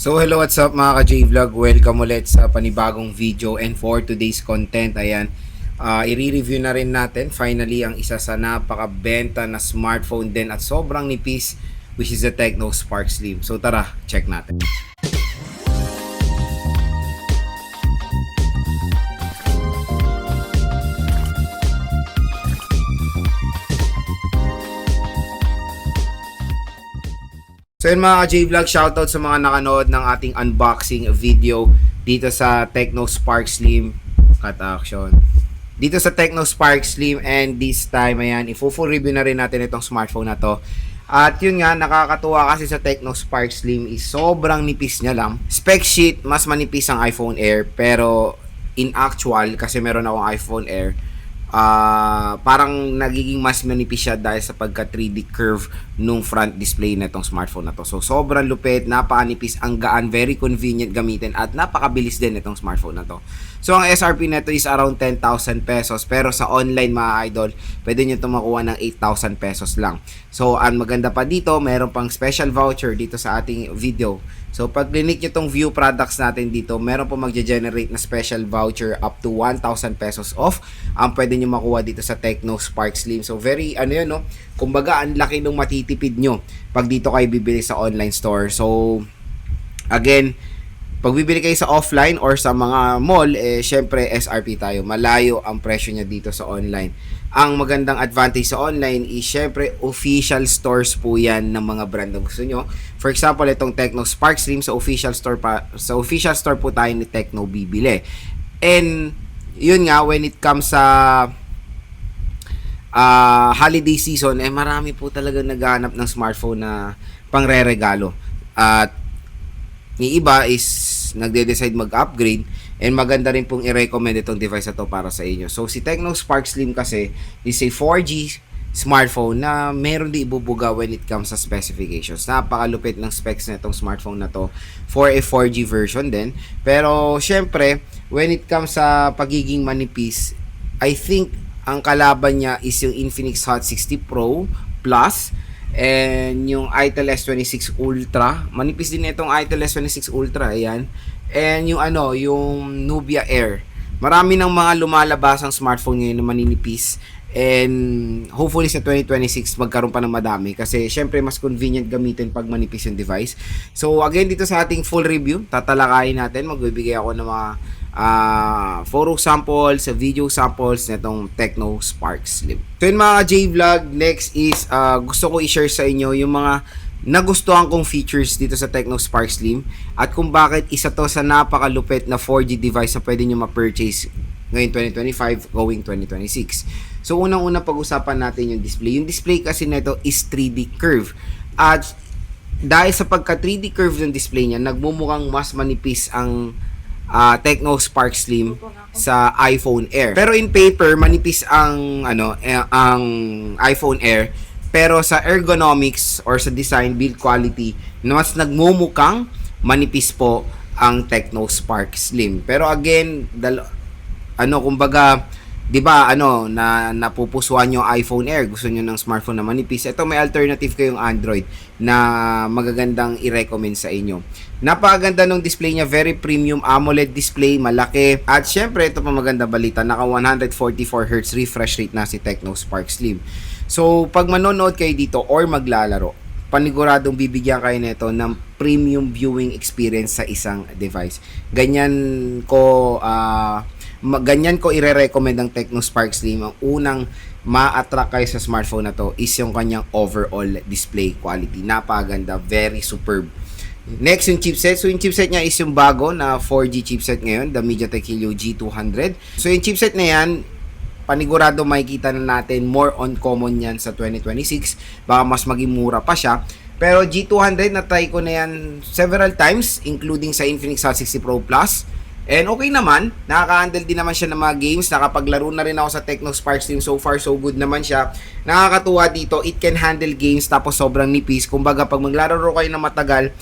So hello, what's up mga ka-J-Vlog? Welcome ulit sa panibagong video, and for today's content, ayan, i-review na rin natin finally ang isa sa napakabenta na smartphone din at sobrang nipis, which is the Tecno Spark Slim. So tara, check natin. So yun mga ka-J-Vlog, shoutout sa mga nakanood ng ating unboxing video dito sa Tecno Spark Slim. Cut action. Dito sa Tecno Spark Slim, and this time, ayan, i-full review na rin natin itong smartphone na to. At yun nga, nakakatuwa kasi sa Tecno Spark Slim is sobrang nipis niya lang. Spec sheet, mas manipis ang iPhone Air, pero in actual, kasi meron akong iPhone Air, parang nagiging mas manipis siya dahil sa pagka 3D curve nung front display na itong smartphone na to. So sobrang lupit, napakanipis, ang gaan, very convenient gamitin at napakabilis din itong smartphone na to. So ang SRP nito is around 10,000 pesos, pero sa online mga idol, pwede nyo ito makuha ng 8,000 pesos lang. So ang maganda pa dito, meron pang special voucher dito sa ating video. So pag clinic nyo tong view products natin dito, meron po magge-generate na special voucher up to 1,000 pesos off ang pwede nyo makuha dito sa Tecno Spark Slim. So very ano yun, no? Kumbaga ang laki nung matitipid nyo pag dito kayo bibili sa online store. So again, pag bibili kayo sa offline or sa mga mall, syempre SRP tayo. Malayo ang presyo niya dito sa online. Ang magandang advantage sa online is syempre official stores po yan ng mga brand na gusto nyo. For example, itong Tecno Spark Slim sa official store po tayo ni Tecno bibili. And yun nga, when it comes sa holiday season, marami po talaga naghahanap ng smartphone na pangre-regalo. At yung iba is nagde-decide mag-upgrade, and maganda rin pong i-recommend itong device na to para sa inyo. So si Tecno Spark Slim kasi is a 4G smartphone na meron din ibubuga when it comes sa specifications. Napakalupit ng specs na itong smartphone na to for a 4G version din. Pero syempre, when it comes sa pagiging manipis, I think ang kalaban niya is yung Infinix Hot 60 Pro Plus and yung Itel S26 Ultra. Manipis din itong Itel S26 Ultra, ayan. And yung yung Nubia Air. Marami ng mga lumalabas ang smartphone ngayon na maninipis, and hopefully sa 2026 magkaroon pa ng madami kasi syempre mas convenient gamitin pag manipis yung device. So again, dito sa ating full review, tatalakayin natin, magbibigay ako ng mga photo samples, video samples nitong Tecno Spark Slim. So yun mga J-Vlog, next is gusto ko i-share sa inyo yung mga nagustuhan kong features dito sa Tecno Spark Slim at kung bakit isa to sa napakalupit na 4G device na pwede nyo ma-purchase ngayon 2025 going 2026. So unang-una pag-usapan natin yung display. Yung display kasi nito is 3D curve. At dahil sa pagka 3D curve ng display niya, nagmumukhang mas manipis ang Tecno Spark Slim sa iPhone Air. Pero in paper, manipis ang ang iPhone Air. Pero sa ergonomics or sa design build quality, mas nagmumukhang manipis po ang Tecno Spark Slim. Pero again, kumbaga, 'di ba, na napupusuan yung iPhone Air, gusto niyo ng smartphone na manipis. Ito may alternative kayong Android na magagandang i-recommend sa inyo. Napakaganda ng display niya, very premium AMOLED display, malaki. At syempre, ito pa maganda balita, naka 144Hz refresh rate na si Tecno Spark Slim. So, pag manonood kayo dito or maglalaro, paniguradong bibigyan kayo nito ng premium viewing experience sa isang device. Ganyan ko i-recommend ang Tecno Spark Slim. Ang unang ma-attract kayo sa smartphone na to is yung kanyang overall display quality. Napakaganda, very superb. Next, yung chipset. So, yung chipset niya is yung bago na 4G chipset ngayon, the MediaTek Helio G200. So, yung chipset na yan, panigurado makikita na natin more on common yan sa 2026. Baka mas maging mura pa siya. Pero G200 na try ko na yan several times, including sa Infinix Hot 60 Pro Plus. And okay naman, nakaka-handle din naman siya ng mga games. Nakapaglaro na rin ako sa Tecno Spark Slim. So far, so good naman siya. Nakakatuwa dito, it can handle games tapos sobrang nipis. Kumbaga, pag maglalaro kayo na matagal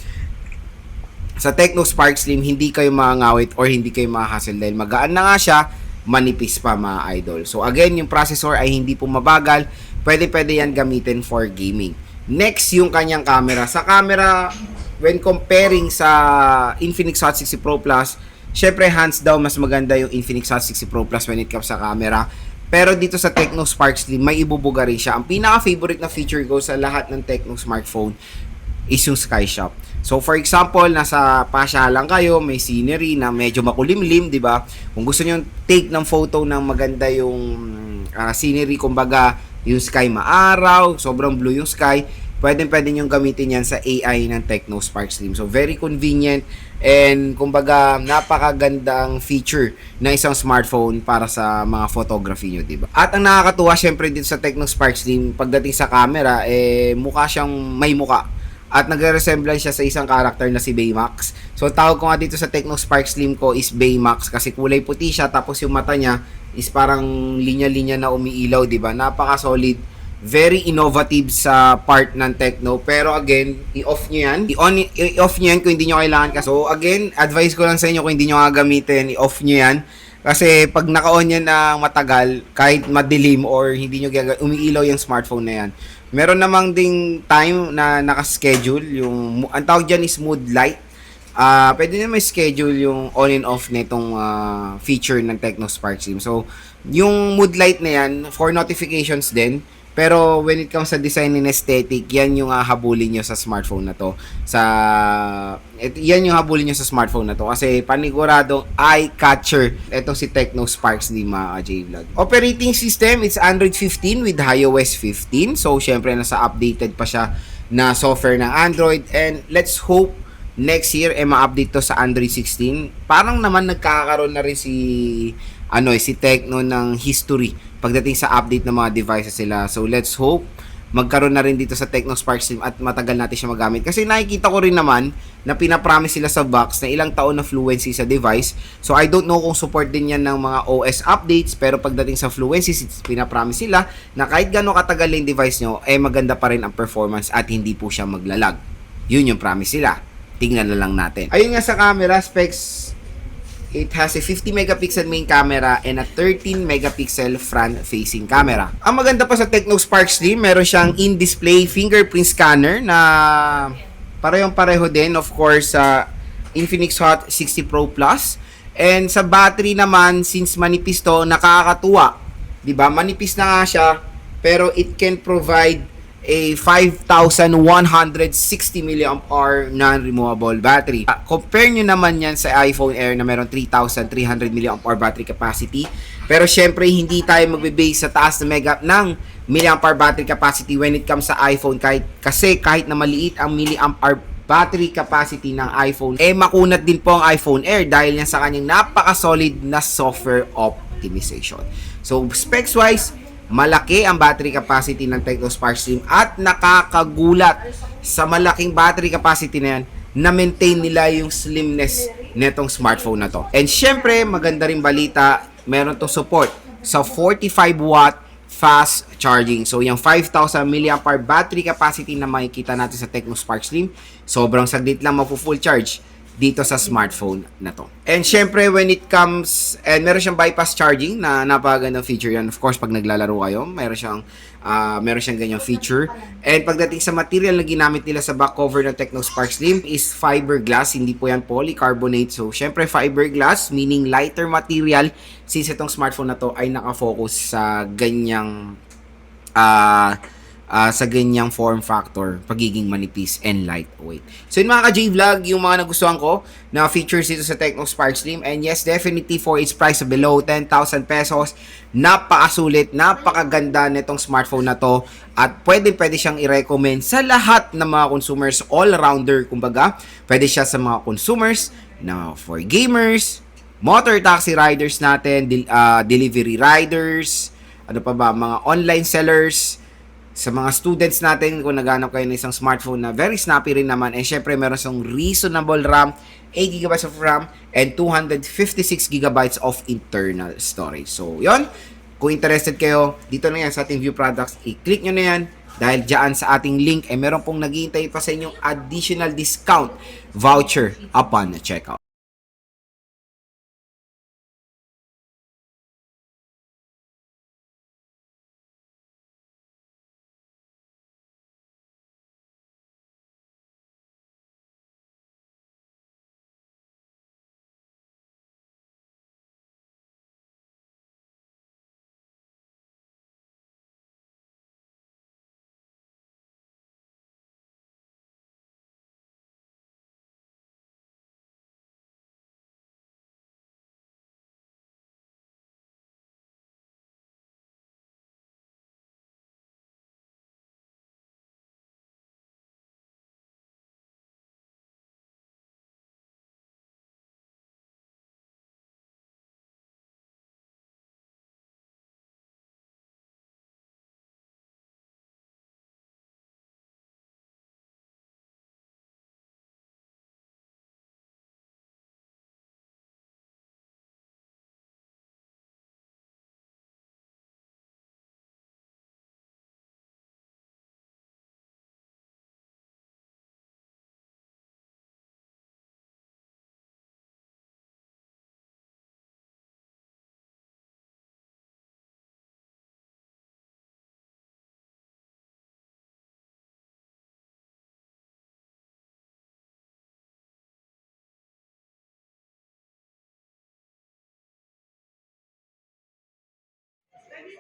sa Tecno Spark Slim, hindi kayo makangawit or hindi kayo mahahassle dahil magaan na nga siya, manipis pa mga idol. So again, yung processor ay hindi po mabagal. Pwede yan gamitin for gaming. Next, yung kanyang camera. Sa camera, when comparing sa Infinix Hot 60 Pro Plus, syempre hands down mas maganda yung Infinix Hot 60 Pro Plus when it comes sa camera. Pero dito sa Tecno Spark Slim, may ibubuga rin siya. Ang pinaka-favorite na feature ko sa lahat ng Tecno smartphone is yung Sky Shop. So for example, nasa pasyalan kayo, may scenery na medyo makulimlim, 'di ba? Kung gusto niyo take ng photo ng maganda yung scenery, kumbaga yung sky maaraw, sobrang blue yung sky, pwede nyo gamitin yan sa AI ng Tecno Spark Slim. So, very convenient and kumbaga napakagandang feature ng isang smartphone para sa mga photography nyo, diba? At ang nakakatuwa syempre dito sa Tecno Spark Slim, pagdating sa camera, mukha siyang may mukha. At nagre-resemblance siya sa isang character na si Baymax. So, tawag ko nga dito sa Tecno Spark Slim ko is Baymax kasi kulay puti siya, tapos yung mata niya is parang linya-linya na umiilaw, diba? Napaka-solid. Very innovative sa part ng Tecno. Pero again, i-off nyo yan. I-off nyo yan kung hindi nyo kailangan. So again, advice ko lang sa inyo kung hindi nyo gagamitin, i-off nyo yan. Kasi pag naka-on yan na matagal, kahit madilim or hindi nyo umiilaw yung smartphone na yan. Meron namang ding time na naka-schedule. Ang tawag dyan is mood light. Pwede na may schedule yung on and off nitong feature ng Tecno Spark Slim. So, yung mood light na yan, for notifications din. Pero when it comes sa design and aesthetic, yan yung habulin nyo sa smartphone na to. Yan yung habulin nyo sa smartphone na to. Kasi paniguradong eye-catcher itong si Tecno Spark Slim, J-Vlog. Operating system, it's Android 15 with iOS 15. So, syempre, nasa updated pa siya na software ng Android. And let's hope next year, ma-update to sa Android 16. Parang naman nagkakaroon na rin si Tecno ng history pagdating sa update ng mga devices sila. So let's hope magkaroon na rin dito sa Tecno Spark Slim at matagal natin siya magamit. Kasi nakikita ko rin naman na pinapromise sila sa box na ilang taon na fluency sa device. So I don't know kung support din yan ng mga OS updates, pero pagdating sa fluency, pinapromise sila na kahit gano'ng katagal yung device nyo, maganda pa rin ang performance at hindi po siya maglalag. Yun yung promise nila. Tingnan na lang natin. Ayun nga sa camera specs, it has a 50 megapixel main camera and a 13 megapixel front-facing camera. Ang maganda pa sa Tecno Spark Slim, meron siyang in-display fingerprint scanner na parehong-pareho din, of course, sa Infinix Hot 60 Pro Plus. And sa battery naman, since manipis to, nakakatuwa. Diba? Manipis na nga siya, pero it can provide a 5,160 mAh non-removable battery. Compare nyo naman yan sa iPhone Air na meron 3,300 mAh battery capacity. Pero syempre, hindi tayo magbe-base sa taas na milliampere battery capacity when it comes sa iPhone. Kasi kahit na maliit ang milliampere battery capacity ng iPhone, makunat din po ang iPhone Air dahil yan sa kanyang napaka-solid na software optimization. So, specs-wise, malaki ang battery capacity ng Tecno Spark Slim at nakakagulat sa malaking battery capacity na yan na maintain nila yung slimness netong smartphone na to. And syempre, maganda rin balita, meron to support sa 45 watt fast charging. So, yung 5,000 mAh battery capacity na makikita natin sa Tecno Spark Slim, sobrang saglit lang mapu-full charge dito sa smartphone na to. And syempre, when it comes, and meron siyang bypass charging na napakagandang feature yan. Of course, pag naglalaro kayo, meron siyang ganyang feature. And pagdating sa material na ginamit nila sa back cover ng Tecno Spark Slim is fiberglass, hindi po yan polycarbonate. So, syempre, fiberglass, meaning lighter material, since itong smartphone na to ay nakafocus sa ganyang form factor, pagiging manipis and lightweight. So yun mga ka-J-Vlog, yung mga nagustuhan ko na features dito sa Tecno Spark Slim. And yes, definitely for its price below 10,000 pesos, napakasulit, napakaganda nitong smartphone na to. At pwede siyang i-recommend sa lahat ng mga consumers, all-rounder, kumbaga. Pwede siya sa mga consumers na for gamers, motor taxi riders natin, delivery riders, ano pa ba, mga online sellers, sa mga students natin, kung naghanap kayo ng isang smartphone na very snappy rin naman, and syempre meron siyang reasonable RAM, 8GB of RAM, and 256GB of internal storage. So, yon. Kung interested kayo, dito na yan sa ating View Products, i-click nyo na yan, dahil dyan sa ating link, meron pong naghihintay pa sa inyong additional discount voucher upon checkout.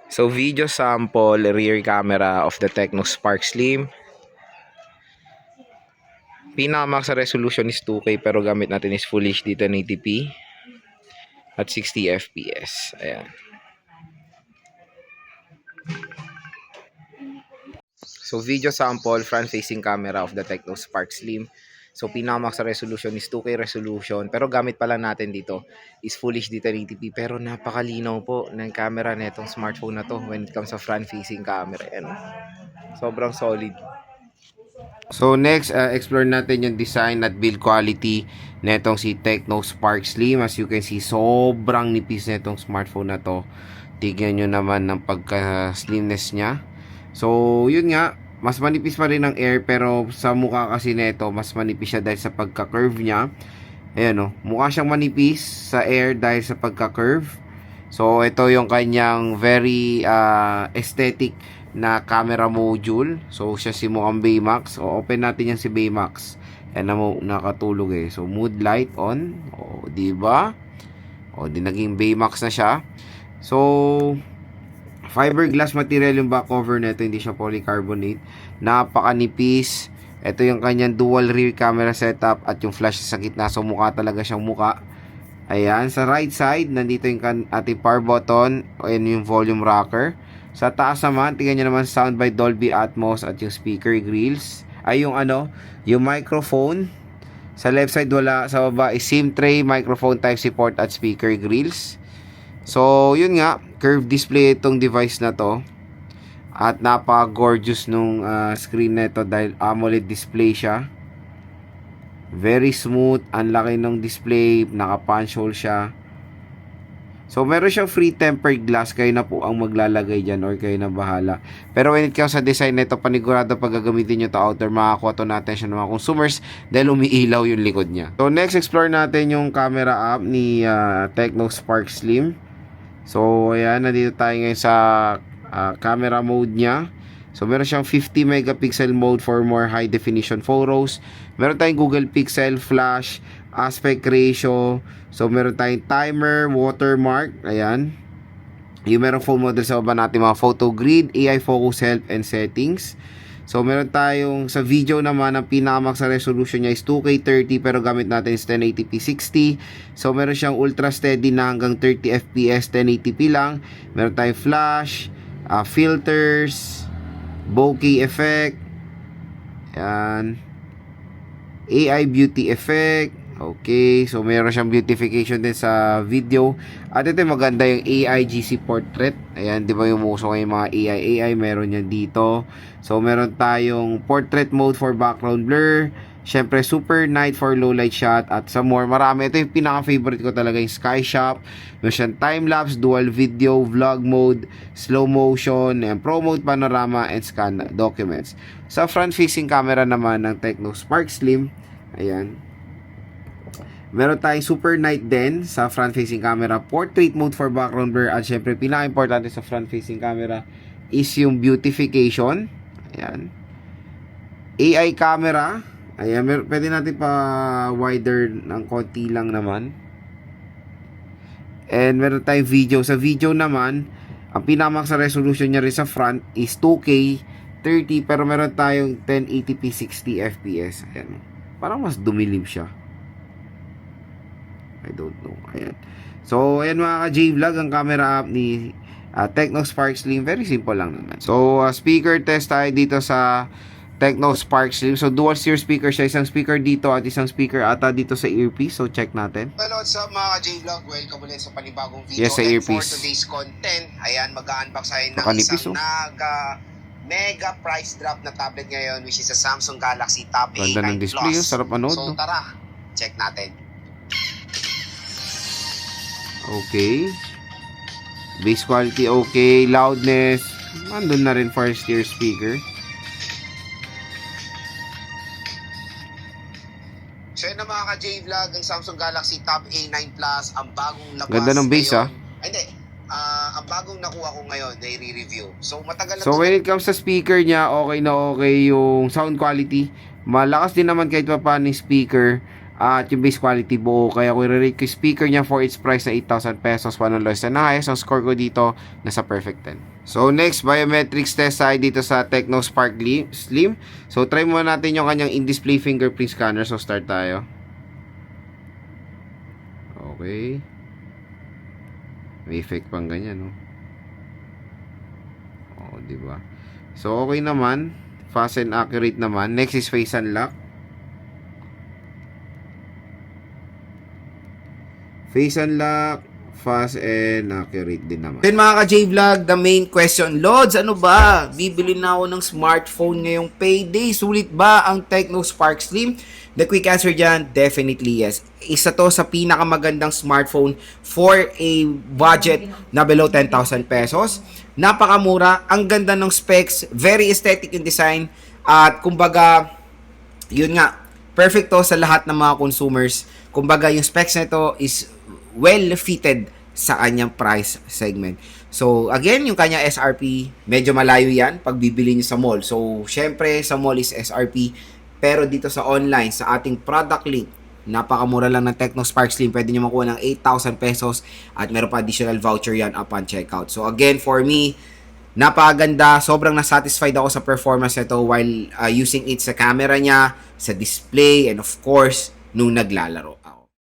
So video sample rear camera of the Tecno Spark Slim. Pinakamax resolution is 2K pero gamit natin is Full HD 1080p at 60 FPS. Ayan. So video sample front facing camera of the Tecno Spark Slim. So pinakamax resolution is 2K resolution pero gamit pala natin dito is Full HD 1080p pero napakalinaw po ng camera netong smartphone na to when it comes sa front facing camera. Ayan. Sobrang solid. So next, explore natin yung design at build quality netong si Tecno Spark Slim. As you can see, sobrang nipis netong smartphone na to. Tignan nyo naman ng pagka-slimness niya. So yun nga, mas manipis pa rin ang air pero sa mukha kasi neto, mas manipis siya dahil sa pagka-curve niya. Ayan o, mukha siyang manipis sa air dahil sa pagka-curve. So ito yung kanyang very aesthetic na camera module. So siya si mukhang Baymax. O open natin yan si Baymax. Ayan na mo nakatulog eh. So mood light on. O di ba? O di naging Baymax na siya. So fiberglass material yung back cover nito, hindi siya polycarbonate. Napakanipis. Ito yung kanyang dual rear camera setup at yung flash sa gitna. So mukha talaga siyang mukha. Ayan, sa right side, nandito yung ating power button. Ayan yung volume rocker. Sa taas naman, tingnan nyo naman sound by Dolby Atmos at yung speaker grills. Ay yung yung microphone. Sa left side wala, sa baba is SIM tray, microphone Type-C port at speaker grills. So, yun nga, curved display itong device na to. At napaka-gorgeous nung screen na ito dahil AMOLED display siya. Very smooth, ang laki ng display, naka-punch hole siya. So, meron siyang free tempered glass, kayo na po ang maglalagay dyan or kayo na bahala. Pero when it comes sa design na ito, panigurado pag gagamitin nyo ito outer, makakuha to na attention ng mga consumers dahil umiilaw yung likod niya. So, next explore natin yung camera app ni Tecno Spark Slim. So, ayan, nandito tayo ngayon sa camera mode niya. So, meron siyang 50 megapixel mode for more high definition photos. Meron tayong Google Pixel, flash, aspect ratio. So, meron tayong timer, watermark. Ayan. Yung merong phone model sa baba natin, mga photo grid, AI focus help, and settings. So, meron tayong sa video naman, ang pinakamax na resolution niya is 2K 30 pero gamit natin is 1080p 60. So, meron siyang ultra steady na hanggang 30 fps 1080p lang. Meron tayong flash, filters, bokeh effect, yan, AI beauty effect. Okay, so meron siyang beautification din sa video. At ito maganda yung AI GC portrait. Ayan, di ba yung uso ngayon mga AI meron yan dito. So meron tayong portrait mode for background blur. Syempre super night for low light shot at some more. Marami. Ito yung pinaka-favorite ko talaga, yung Sky Shop. Meron siyang time-lapse, dual video, vlog mode, slow motion, and pro mode, panorama, and scan documents. Sa front-facing camera naman ng Tecno Spark Slim, ayan, meron tayong super night din sa front-facing camera, portrait mode for background blur, at syempre, pinaka-importante sa front-facing camera is yung beautification. Ayan. AI camera. Ayan, pwede natin pa wider ng konti lang naman. And meron tayong video. Sa video naman, ang pinamax na resolution niya rin sa front is 2K 30 pero meron tayong 1080p 60 fps. Ayan. Parang mas dumilim siya. I don't know. Ayan. So, ayan mga ka-J-Vlog, ang camera app ni Tecno Spark Slim. Very simple lang naman. So, speaker test tayo dito sa Tecno Spark Slim. So, dual steer speaker siya. Isang speaker dito at isang speaker ata dito sa earpiece. So, check natin. Hello, what's up mga ka-J-Vlog? Welcome ulit sa panibagong video. Yes, sa and earpiece. for today's content, ayan, mag-unbox tayo ng Nakanipis, isang mega price drop na tablet ngayon, which is a Samsung Galaxy Tab A9 Ganda ng display. Plus. Sarap manood. So, No? tara, check natin. Okay. Bass quality okay. Loudness. Andun na rin for steer speaker. So yun na mga ka-J-Vlog, ang Samsung Galaxy Tab A9 Plus, ang bagong labas. Ganda ng bass, ngayon. Ay, hindi. Ang bagong nakuha ko ngayon na i-review. So matagal na So when it comes sa speaker niya, okay na okay yung sound quality. Malakas din naman kahit pa paano yung speaker. At yung base quality buo. Kaya kung i-rate ko yung speaker niya for its price na 8,000 pesos, one of lowest and highest, ang score ko dito nasa perfect 10. So next, biometrics test tayo dito sa Tecno Spark Slim. So try muna natin yung kanyang in-display fingerprint scanner. So start tayo. Okay. May effect pang ganyan, no? Oh, di ba? So okay naman. Fast and accurate naman. Next is face unlock. Face unlock, fast and accurate din naman. Then mga ka-J-Vlog, the main question, Lods, ano ba? Bibili na ako ng smartphone ngayong payday. Sulit ba ang Tecno Spark Slim? The quick answer dyan, definitely yes. Isa to sa pinakamagandang smartphone for a budget na below 10,000 pesos. Napakamura, ang ganda ng specs, very aesthetic yung design, at kumbaga, yun nga, perfect to sa lahat ng mga consumers. Kumbaga, yung specs nito is well fitted sa kanyang price segment. So, again, yung kanya SRP, medyo malayo yan pag bibili nyo sa mall. So, syempre, sa mall is SRP. Pero dito sa online, sa ating product link, napakamura lang ng Tecno Spark Slim. Pwede nyo makuha ng 8,000 pesos at meron pa additional voucher yan upon checkout. So, again, for me, napakaganda. Sobrang nasatisfied ako sa performance nito while using it sa camera niya, sa display, and of course, nung naglalaro ako.